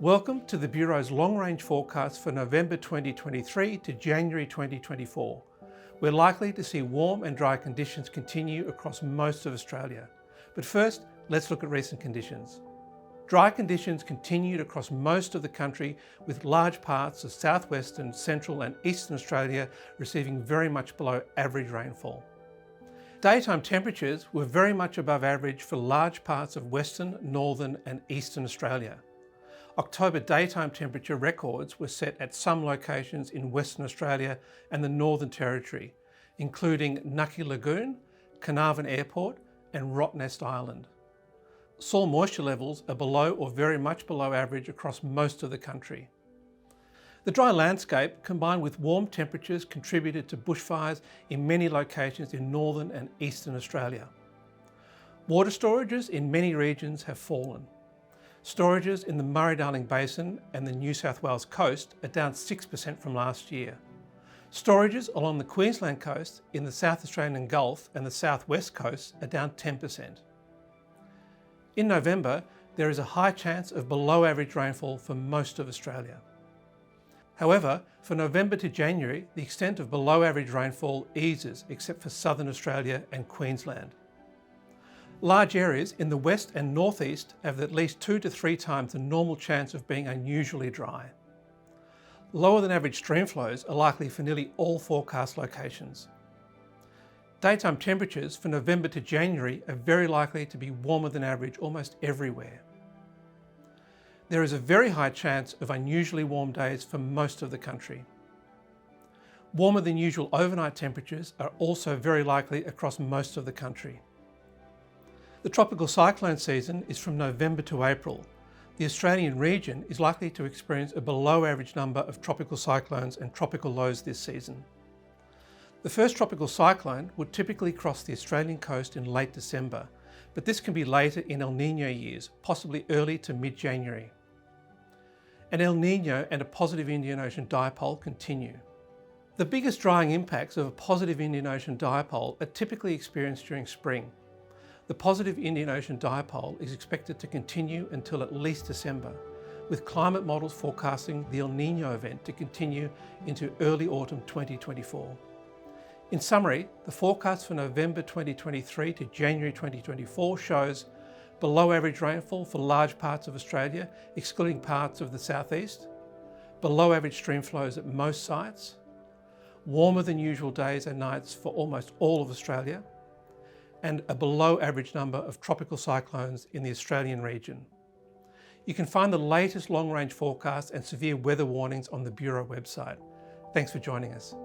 Welcome to the Bureau's long-range forecast for November 2023 to January 2024. We're likely to see warm and dry conditions continue across most of Australia. But first, let's look at recent conditions. Dry conditions continued across most of the country, with large parts of southwestern, central and eastern Australia receiving very much below average rainfall. Daytime temperatures were very much above average for large parts of western, northern and eastern Australia. October daytime temperature records were set at some locations in Western Australia and the Northern Territory, including Nucky Lagoon, Carnarvon Airport and Rottnest Island. Soil moisture levels are below or very much below average across most of the country. The dry landscape combined with warm temperatures contributed to bushfires in many locations in northern and eastern Australia. Water storages in many regions have fallen. Storages in the Murray-Darling Basin and the New South Wales coast are down 6% from last year. Storages along the Queensland coast, in the South Australian Gulf and the South West coast are down 10%. In November, there is a high chance of below average rainfall for most of Australia. However, for November to January, the extent of below average rainfall eases except for southern Australia and Queensland. Large areas in the west and northeast have at least 2 to 3 times the normal chance of being unusually dry. Lower than average stream flows are likely for nearly all forecast locations. Daytime temperatures for November to January are very likely to be warmer than average almost everywhere. There is a very high chance of unusually warm days for most of the country. Warmer than usual overnight temperatures are also very likely across most of the country. The tropical cyclone season is from November to April. The Australian region is likely to experience a below average number of tropical cyclones and tropical lows this season. The first tropical cyclone would typically cross the Australian coast in late December, but this can be later in El Niño years, possibly early to mid-January. An El Niño and a positive Indian Ocean dipole continue. The biggest drying impacts of a positive Indian Ocean dipole are typically experienced during spring. The positive Indian Ocean dipole is expected to continue until at least December, with climate models forecasting the El Niño event to continue into early autumn 2024. In summary, the forecast for November 2023 to January 2024 shows below average rainfall for large parts of Australia, excluding parts of the southeast, below average stream flows at most sites, warmer than usual days and nights for almost all of Australia, and a below average number of tropical cyclones in the Australian region. You can find the latest long-range forecasts and severe weather warnings on the Bureau website. Thanks for joining us.